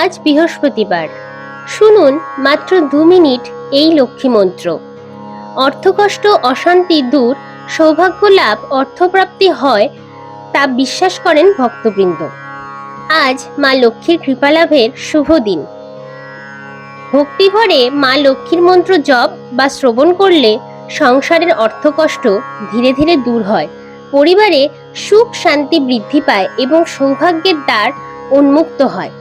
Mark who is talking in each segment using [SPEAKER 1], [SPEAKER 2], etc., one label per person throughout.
[SPEAKER 1] আজ বৃহস্পতিবার। শুনুন মাত্র 2 মিনিট এই লক্ষ্মী মন্ত্র। অর্থকষ্ট অশান্তি দূর, সৌভাগ্য লাভ, অর্থপ্রাপ্তি হয় তা বিশ্বাস করেন ভক্তবৃন্দ। আজ মা লক্ষ্মীর কৃপালাভের শুভ দিন। ভক্তিভরে মা লক্ষ্মীর মন্ত্র জপ বা শ্রবণ করলে সংসারের অর্থকষ্ট ধীরে ধীরে দূর হয়, পরিবারে সুখ শান্তি বৃদ্ধি পায় এবং সৌভাগ্যের দ্বার উন্মুক্ত হয়।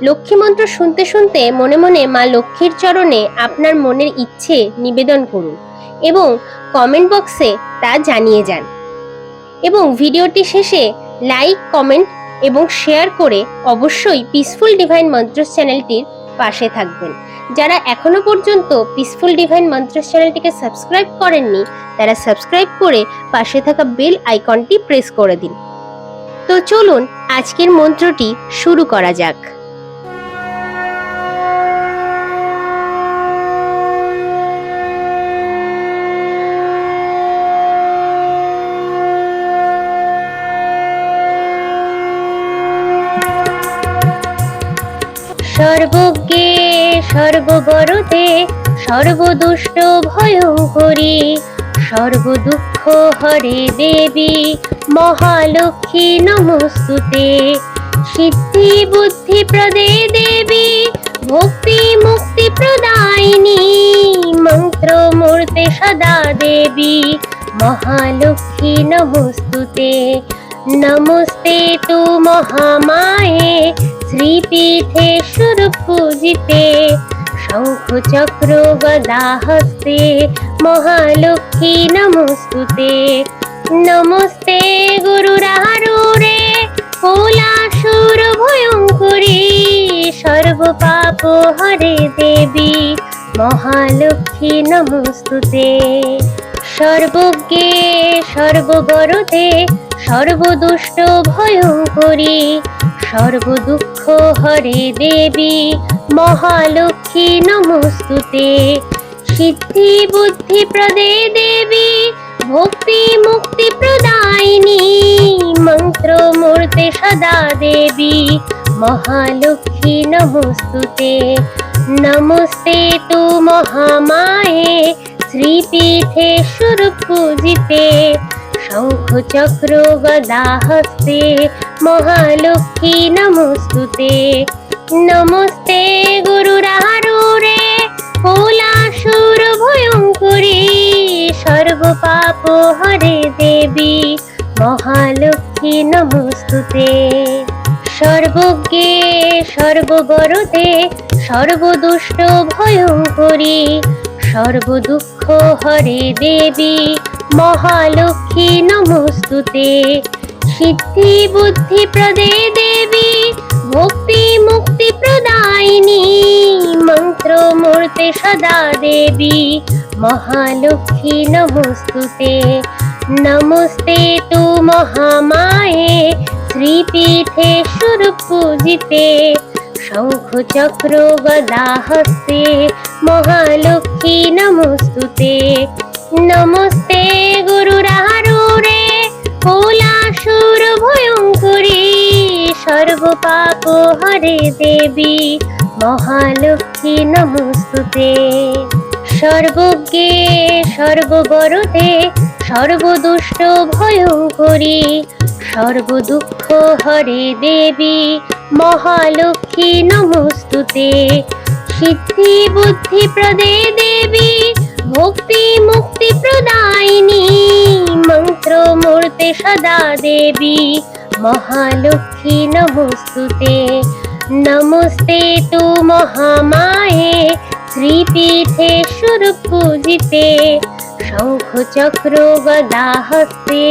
[SPEAKER 1] লক্ষ্মী মন্ত্র শুনতে শুনতে মনে মনে মা লক্ষ্মীর চরণে আপনার মনের ইচ্ছে নিবেদন করুন এবং কমেন্ট বক্সে তা জানিয়ে যান। এবং ভিডিওটি শেষে লাইক, কমেন্ট এবং শেয়ার করে অবশ্যই পিসফুল ডিভাইন মন্ত্রস চ্যানেলটির পাশে থাকবেন। যারা এখনো পর্যন্ত পিসফুল ডিভাইন মন্ত্রস চ্যানেলটিকে সাবস্ক্রাইব করেননি, তারা সাবস্ক্রাইব করে পাশে থাকা বেল আইকনটি প্রেস করে দিন। তো চলুন আজকের মন্ত্রটি শুরু করা যাক। সর্বজ্ঞে সর্ববরদে সর্বদুষ্ট ভয়ঙ্করী সর্বদুঃখ হরে দেবী মহালক্ষ্মী নমস্তুতে। সিদ্ধি বুদ্ধি প্রদে দেবী ভক্তি মুক্তি প্রদায়িনী মন্ত্র মূর্তে সদা দেবী মহালক্ষ্মী নমস্তুতে। নমস্তে তু মহামায়ে শ্রীপীঠে সুরপূজিতে শঙ্খ চক্র গদা হস্তে মহালক্ষ্মী নমস্তুতে। নমস্তে গুরুরারূঢ়ে কুলাসুর ভয়ঙ্করী সর্বপাপ হরে দেবী মহালক্ষ্মী নমস্তুতে। সর্বজ্ঞে সর্ববরদে সর্বদুষ্ট ভয়ঙ্করী সর্বদুঃখ হরে দেবী মহালক্ষ্মী নমস্তুতে। সিদ্ধি বুদ্ধি প্রদে দেবী ভক্তি মুক্তি প্রদায়িনী মন্ত্র মূর্তে সদা দেবী মহালক্ষ্মী নমস্তুতে। নমস্তে তু মহামায়ে শ্রীপীঠে সুরপূজিতে শঙ্খ চক্র গদা হস্তে মহালক্ষ্মী নমস্তুতে। নমস্তে গুরুরারূঢ়ে কুলাসুর ভয়ঙ্করী সর্বপাপ হরে দেবী মহালক্ষ্মী নমস্তুতে। সর্বজ্ঞে সর্ববরদে সর্বদুষ্ট ভয়ঙ্করী সর্বদুঃখ হরে দেবী মহালক্ষ্মী নমস্তুতে। সিদ্ধি বুদ্ধি প্রদে দেবী ভক্তি মুক্তি প্রদায়িনী মন্ত্র মূর্তে সদা দেবী মহালক্ষ্মী নমস্তুতে। নমস্তে তু মহামায়ে শ্রীপীঠে সুরপূজিতে শঙ্খ চক্র গদা হস্তে মহালক্ষ্মী নমস্তুতে। নমস্তে গুরুরারূঢ়ে কুলাসুর ভয়ঙ্করী সর্বপাপ হরে দেবী মহালক্ষ্মী নমস্তুতে। সর্বজ্ঞে সর্ববরদে সর্বদুষ্ট ভয়ঙ্করী সর্বদুঃখ হরে দেবী মহালক্ষ্মী নমস্তুতে। সিদ্ধি বুদ্ধি প্রদে দেবী ভক্তি মুক্তি প্রদায়িনী মন্ত্র মূর্তে সদা দেবী মহালক্ষ্মী নমস্তুতে। নমস্তে তু মহামায়ে শ্রীপীঠে সুরপূজিতে শঙ্খ চক্র গদা হস্তে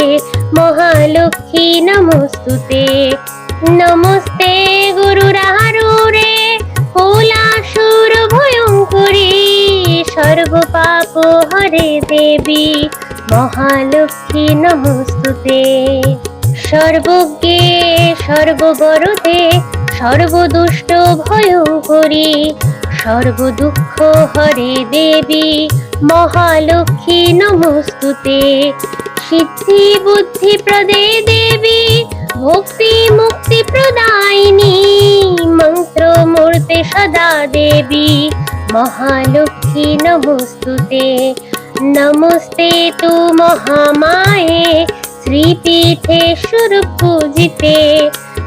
[SPEAKER 1] মহালক্ষ্মী নমস্তুতে। নমস্তে গুরুরারূঢ়ে কুলাসুর ভয়ঙ্করী সর্বপাপ হরে দেবী মহালক্ষ্মী নমস্তুতে। সর্বজ্ঞে সর্ববরদে সর্বদুষ্ট ভয়ঙ্করী সর্বদুঃখ হরে দেবী মহালক্ষ্মী নমস্তুতে। সিদ্ধি বুদ্ধি প্রদে দেবী ভক্তি মুক্তি প্রদায়িনী महालक्ष्मी नमोस्तुते। नमस्ते तु महामाये श्रीपीठे सुरपूजिते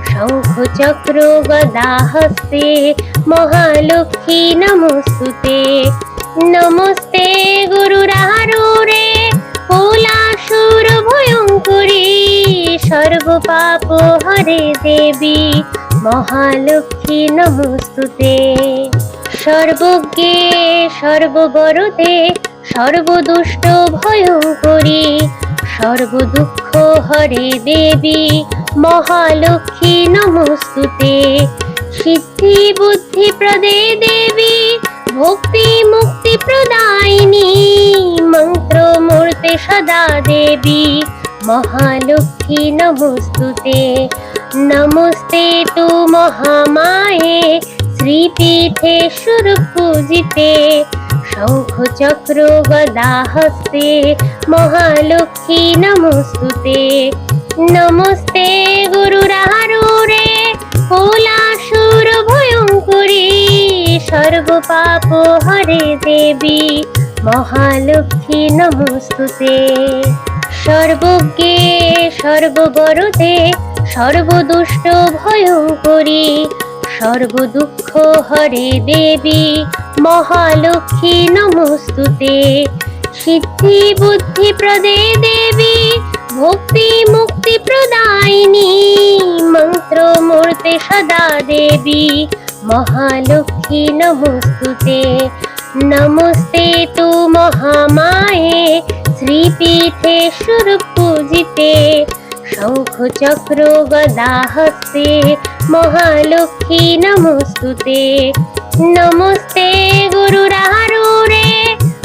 [SPEAKER 1] शंख चक्र गदा हस्ते महालक्ष्मी नमोस्तुते। नमस्ते गुरुरारूढे कुलासुर भयंकरी सर्व पाप हरे देवी महालक्ष्मी नमोस्तुते। सर्वज्ञे सर्ववरदे सर्वदुष्ट भयंकरी सर्व दुख हरे देवी महालक्ष्मी नमोस्तुते। सिद्धि बुद्धि प्रदे देवी भक्ति मुक्ति प्रदायिनी मंत्र मूर्ते सदा देवी महालक्ष्मी नमोस्तुते। नमस्ते तु महामाये श्रीपीठे सुरपूजिते शंख चक्र गदा हस्ते महालक्ष्मी नमोस्तुते। नमस्ते गुरुरारूढे कुलासुर भयंकरी सर्व पाप हरे देवी महालक्ष्मी नमोस्तुते। सर्वज्ञे सर्ववरदे सर्वदुष्ट भयंकरी सर्व दुख हरे देवी महालक्ष्मी नमोस्तुते। सिद्धि बुद्धि प्रदे देवी भक्ति मुक्ति प्रदायिनी मंत्र मूर्ते सदा देवी महालक्ष्मी नमोस्तुते। नमस्ते तु महामाये श्रीपीठे सुरपूजिते शंख चक्र गदा हस्ते महालक्ष्मी नमोस्तुते। नमस्ते गुरुरारूढे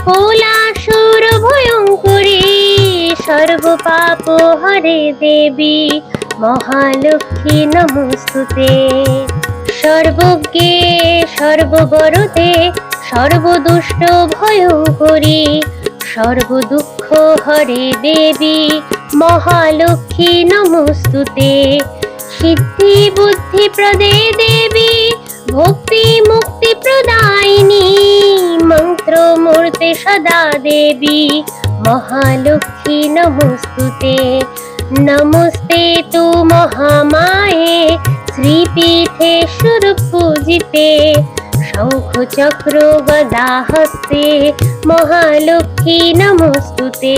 [SPEAKER 1] कुलासुर भयंकरी सर्व पाप हरे देवी महालक्ष्मी नमोस्तुते। सर्वज्ञे सर्ववरदे सर्वदुष्ट भयंकरी सर्व दुख हरे देवी महालक्ष्मी नमोस्तुते। सिद्धि बुद्धि प्रदे देवी भक्ति मुक्ति प्रदायिनी मंत्र मूर्ते सदा देवी महालक्ष्मी नमोस्तुते। नमस्ते तु महामाये श्रीपीठे सुरपूजिते शंख चक्र गदा हस्ते महालक्ष्मी नमोस्तुते।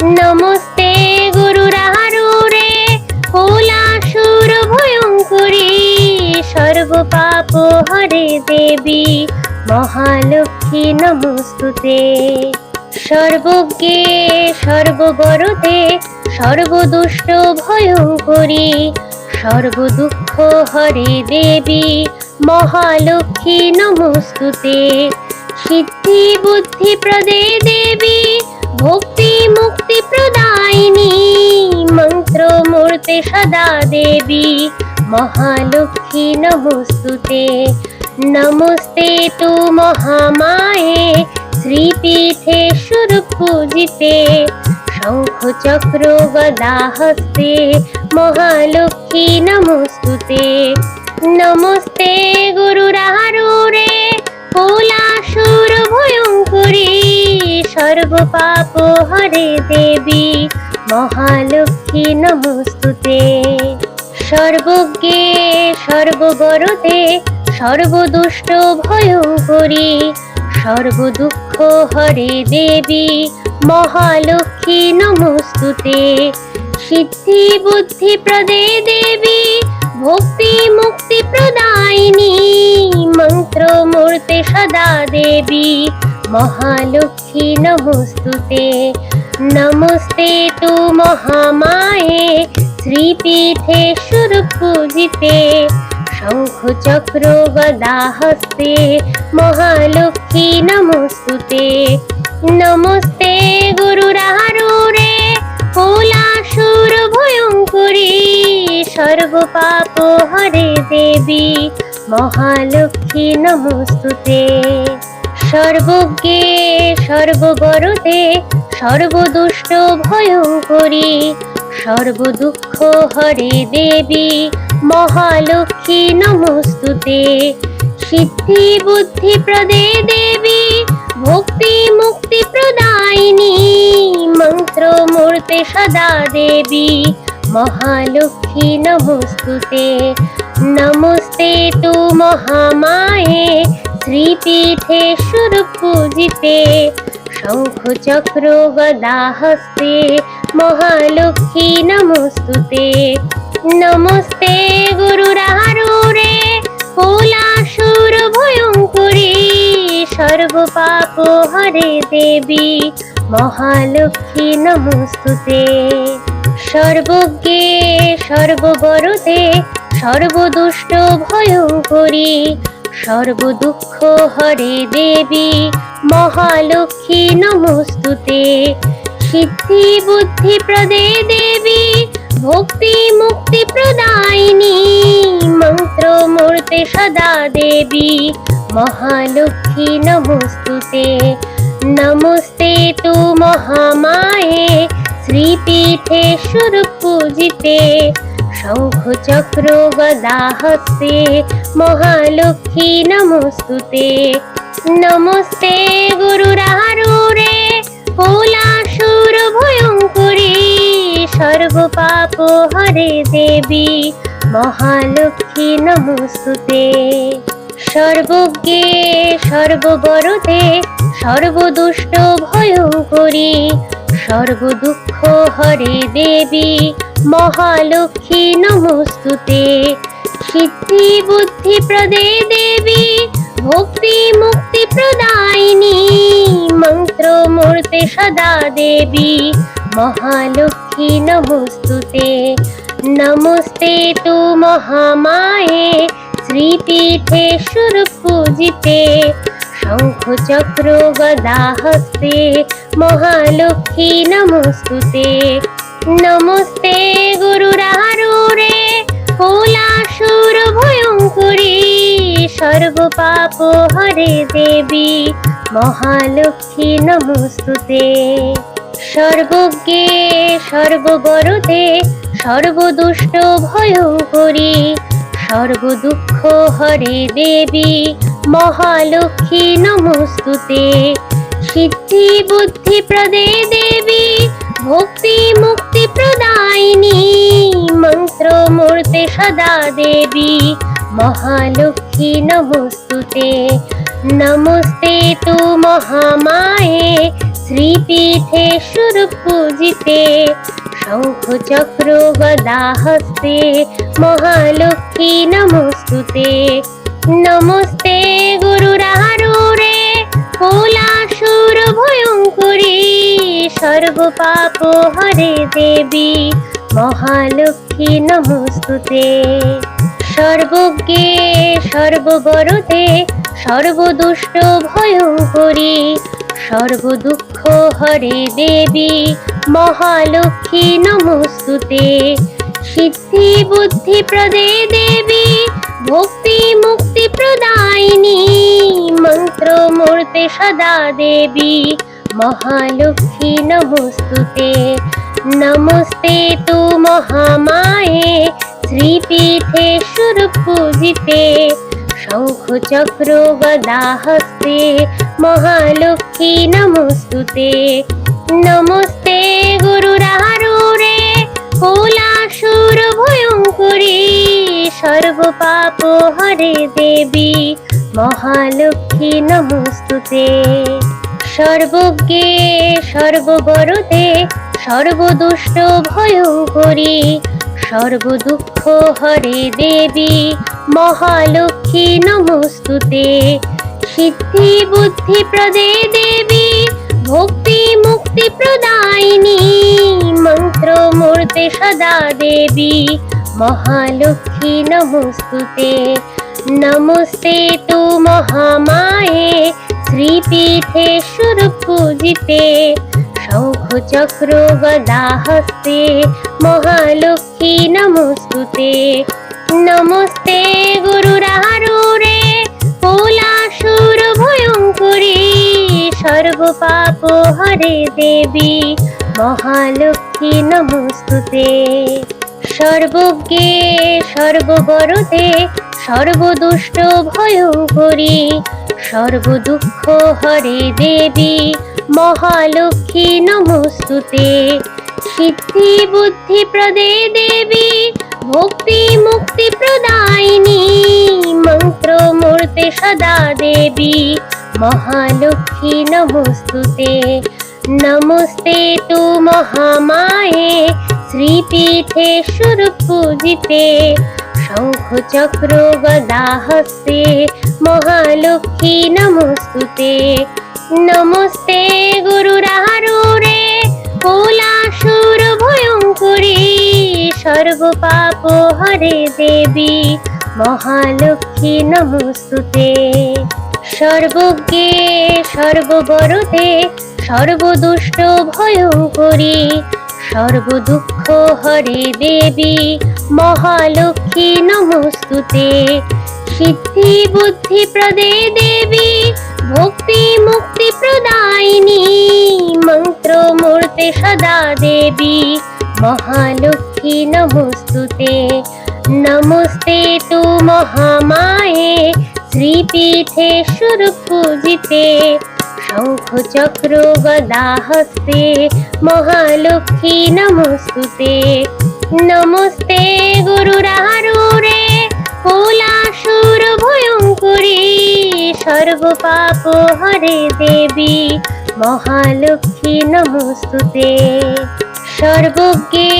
[SPEAKER 1] नमस्ते गुरुरारूढे कुलासुर भयंकरी सर्व पाप हरे देवी महालक्ष्मी नमोस्तुते। सर्वज्ञे सर्ववरदे सर्वदुष्ट भयंकरी सर्व दुख हरे देवी महालक्ष्मी नमोस्तुते। सिद्धि बुद्धि प्रदे देवी भक्ति मुक्ति प्रदायिनी मंत्र मूर्ते सदा देवी महालक्ष्मी नमोस्तुते। नमस्ते तु महामाये श्रीपीठे सुरपूजिते शंख चक्र गदा हस्ते महालक्ष्मी नमोस्तुते। नमस्ते गुरुरारूढे कुलासुर भयंकरी सर्व पाप हरे देवी महालक्ष्मी नमोस्तुते। सर्वज्ञे सर्ववरदे सर्वदुष्ट भयंकरी सर्व दुख हरे देवी महालक्ष्मी नमोस्तुते। सिद्धि बुद्धि प्रदे देवी भक्ति मुक्ति प्रदायिनी मंत्र मूर्ते सदा देवी महालक्ष्मी नमोस्तुते। नमस्ते तु महामाये श्रीपीठे सुरपूजिते शंख चक्र गदा हस्ते महालक्ष्मी नमोस्तुते। नमस्ते गुरुरारूढे कुलासुर भयंकरी सर्व पाप हरे देवी महालक्ष्मी नमोस्तुते। सर्वज्ञे सर्ववरदे सर्वदुष्ट भयंकरी सर्व दुख हरे देवी महालक्ष्मी नमोस्तुते। সিদ্ধি বুদ্ধি প্রদে দেবী ভক্তি মুক্তি প্রদায়িনী মন্ত্র মূর্তে সদা দেবী মহালক্ষ্মী নমস্তুতে। নমস্তে তু মহামায়ে শ্রীপীঠে সুরপূজিতে শঙ্খ চক্র গদা হস্তে মহালক্ষ্মী নমস্তুতে। নমস্তে গুরুরারূঢ়ে কুলাসুর ভয়ঙ্করী সর্ব পাপ হরে দেবী মহালক্ষ্মী নমস্তুতে। সর্বজ্ঞে সর্ববরদে সর্বদুষ্ট ভয়ঙ্করী সর্বদুঃখ হরে দেবী মহালক্ষ্মী নমস্তুতে। সিদ্ধি বুদ্ধি প্রদে দেবী ভক্তি মুক্তি প্রদায়িনী মন্ত্র মূর্তে সদা দেবী মহালক্ষ্মী নমস্তুতে। নমস্তে তু মহামায়ে শ্রীপীঠে সুরপূজিতে শঙ্খ চক্র গদা হস্তে মহালক্ষ্মী নমস্তুতে। নমস্তে গুরুরারূঢ়ে কুলাসুর ভয়ঙ্করী সর্ব পাপ হরে দেবী মহালক্ষ্মী নমস্তুতে। সর্বজ্ঞে সর্ববরদে সর্বদুষ্ট ভয়ঙ্করী সর্বদুঃখ হরে দেবী মহালক্ষ্মী নমস্তুতে। সিদ্ধি বুদ্ধি প্রদে দেবী ভক্তি মুক্তি প্রদায়িনী মন্ত্র মূর্তে সদা দেবী মহালক্ষ্মী নমস্তুতে। নমস্তে তু মহামায়ে শ্রীপীঠে সুরপূজিতে শঙ্খ চক্র গদা হস্তে মহালক্ষ্মী নমস্তুতে। নমস্তে গুরুরারূঢ়ে কুলাসুর ভয়ঙ্করী সর্ব পাপ হরে দেবী মহালক্ষ্মী নমস্তুতে। সর্বজ্ঞে সর্ববরদে সর্বদুষ্ট ভয়ঙ্করী সর্বদুঃখ হরে দেবী মহালক্ষ্মী নমস্তুতে। সিদ্ধি বুদ্ধি প্রদে দেবী ভক্তি মুক্তি প্রদায়িনী মন্ত্র মূর্তে সদা দেবী মহালক্ষ্মী নমস্তুতে। নমস্তে তু মহামায়ে শ্রীপীঠে সুরপূজিতে শঙ্খ চক্র গদা হস্তে মহালক্ষ্মী নমস্তুতে। নমস্তে গুরুরারূঢ়ে কুলাসুর ভয়ঙ্করী সর্ব পাপ হরে দেবী মহালক্ষ্মী নমস্তুতে। সর্বজ্ঞে সর্ববরদে সর্বদুষ্ট ভয়ঙ্করী সর্বদুঃখ হরে দেবী মহালক্ষ্মী নমস্তুতে। সিদ্ধি বুদ্ধি প্রদে দেবী ভক্তি মুক্তি প্রদায়িনী মন্ত্র মূর্তে সদা দেবী মহালক্ষ্মী নমস্তুতে। নমস্তে তু মহামায়ে শ্রীপীঠে সুরপূজিতে শঙ্খ চক্র গদা হস্তে মহালক্ষ্মী নমস্তুতে। নমস্তে গুরুরারূঢ়ে কুলাসুর ভয়ঙ্করী সর্ব পাপ হরে দেবী মহালক্ষ্মী নমস্তুতে। সর্বজ্ঞে সর্ববরদে সর্বদুষ্ট ভয়ঙ্করী সর্বদুঃখ হরে দেবী মহালক্ষ্মী নমস্তুতে। সিদ্ধি বুদ্ধি প্রদে দেবী ভক্তি মুক্তি প্রদায়িনী মন্ত্র মূর্তে সদা দেবী মহালক্ষ্মী নমস্তুতে। নমস্তে তু মহামায়ে শ্রীপীঠে সুরপূজিতে শঙ্খ চক্র গদা হস্তে মহালক্ষ্মী নমস্তুতে। নমস্তে গুরুরারূঢ়ে কুলাসুর ভয়ঙ্করী সর্ব পাপ হরে দেবী মহালক্ষ্মী নমস্তুতে। সর্বজ্ঞে সর্ববরদে সর্বদুষ্ট ভয়ঙ্করী, সর্বদুঃখ হরে দেবী মহালক্ষ্মী নমস্তুতে। সিদ্ধি বুদ্ধি প্রদে দেবী ভক্তি মুক্তি প্রদায়িনী, মন্ত্র মূর্তে সদা দেবী মহালক্ষ্মী নমস্তুতে। নমস্তে তু মহামায়ে শ্রীপীঠে স্বরূপ পূজিতে, শঙ্খ চক্র গদা হস্তে মহালক্ষ্মী নমস্তুতে। নমস্তে গুরুরারূঢ়ে কুলাসুর ভয়ঙ্করী, সর্ব পাপ হরে দেবী মহালক্ষ্মী নমস্তুতে। সর্বজ্ঞে সর্ববরদে সর্বদুষ্ট ভয়ঙ্করী, সর্বদুঃখ হরে দেবী মহালক্ষ্মী নমস্তুতে। সিদ্ধি বুদ্ধি প্রদে দেবী ভক্তি মুক্তি প্রদায়িনী, মন্ত্র মূর্তে সদা দেবী মহালক্ষ্মী নমস্তুতে। নমস্তে তু মহামায়ে শ্রীপীঠে স্বরূপ পূজিতে, শঙ্খ চক্র গদা হস্তে মহালক্ষ্মী নমস্তুতে। নমস্তে গুরুরারূঢ়ে কুলাসুর ভয়ঙ্করী, সর্ব পাপ হরে দেবী মহালক্ষ্মী নমস্তুতে। সর্বজ্ঞে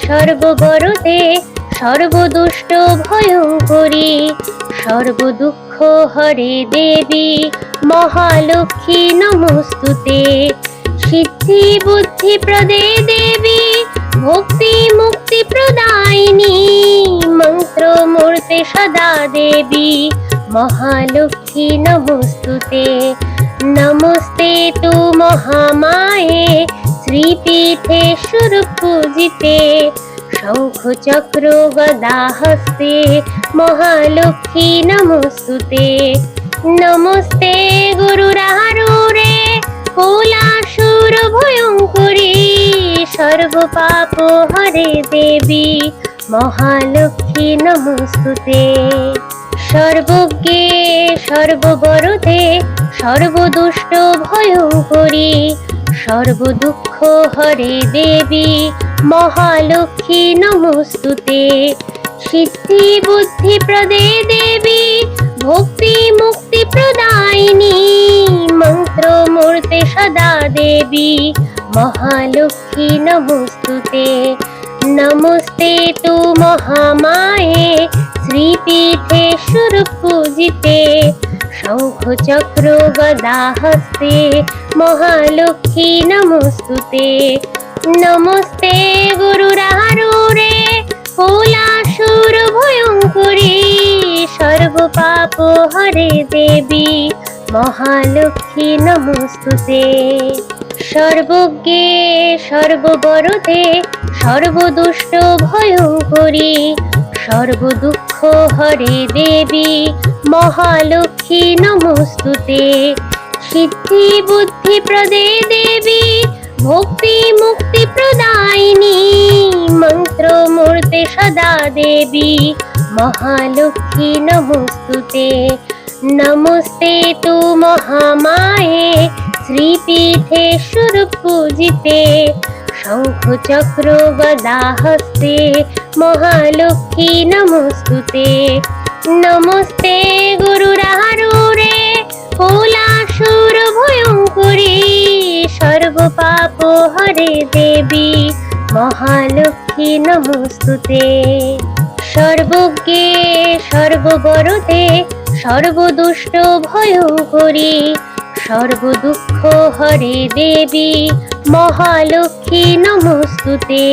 [SPEAKER 1] সর্ববরদে সর্বদুষ্ট ভয়ঙ্করী, সর্বদুঃখ হরে দেবী মহালক্ষ্মী নমস্তুতে। সিদ্ধি বুদ্ধি প্রদে দেবী ভক্তি মুক্তি প্রদায়িনী, মন্ত্র মূর্তে সদা দেবী মহালক্ষ্মী নমস্তুতে। নমস্তে তু মহামায়ে শ্রীপীঠে স্বরূপ পূজিতে, শঙ্খ চক্র গদা হস্তে মহালক্ষ্মী নমস্তুতে। নমস্তে গুরুরারূঢ়ে কুলাসুর ভয়ঙ্করী, সর্ব পাপ হরে দেবী মহালক্ষ্মী নমস্তুতে। সর্বজ্ঞে সর্ববরদে সর্বদুষ্ট ভয়ঙ্করী, সর্বদুঃখ হরে দেবী মহালক্ষ্মী নমস্তুতে। সিদ্ধি বুদ্ধি প্রদে দেবী ভক্তি মুক্তি প্রদায়িনী, মন্ত্র মূর্তে সদা দেবী মহালক্ষ্মী নমস্তুতে। নমস্তে তু মহামায়ে শ্রীপীঠে স্বরূপ পূজিতে, শঙ্খ চক্র গদা হস্তে মহালক্ষ্মী নমস্তুতে। নমস্তে গুরুরারূঢ়ে কুলাসুর ভয়ঙ্করী, সর্ব পাপ হরে দেবী মহালক্ষ্মী নমস্তুতে। সর্বজ্ঞে সর্ববরদে সর্বদুষ্ট ভয়ঙ্করী, সর্বদুঃখ হরে দেবী মহালক্ষ্মী নমস্তুতে। সিদ্ধি বুদ্ধি প্রদে দেবী ভক্তি মুক্তি প্রদায়িনী, মন্ত্র মূর্তে সদা দেবী মহালক্ষ্মী নমস্তুতে। নমস্তে তু মহামায়ে শ্রীপীঠে স্বরূপ পূজিতে, শঙ্খ চক্র গদা হস্তে মহালক্ষ্মী নমস্তুতে। নমস্তে গুরুরারূঢ়ে কুলাসুর ভয়ঙ্করী, সর্ব পাপ হরে দেবী মহালক্ষ্মী নমস্তুতে। সর্বজ্ঞে সর্ববরদে সর্বদুষ্ট ভয়ঙ্করী, সর্বদুঃখ হরে দেবী মহালক্ষ্মী নমস্তুতে।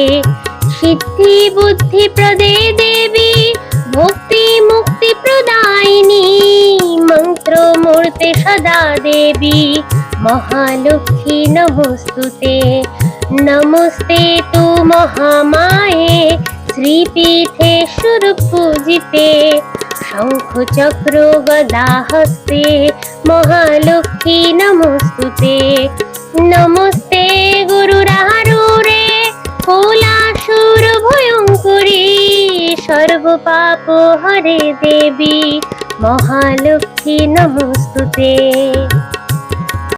[SPEAKER 1] সিদ্ধি বুদ্ধি প্রদে দেবী ভক্তি মুক্তি প্রদায়িনী, মন্ত্র মূর্তে সদা দেবী মহালক্ষ্মী নমস্তুতে। নমস্তে তু মহামায়ে শ্রীপীঠে স্বরূপ পূজিতে, শঙ্খ চক্র গদা হস্তে মহালক্ষ্মী নমস্তুতে। নমস্তে গুরুরারূঢ়ে কুলাসুর ভয়ঙ্করী, সর্ব পাপ হরে দেবী মহালক্ষ্মী নমস্তুতে।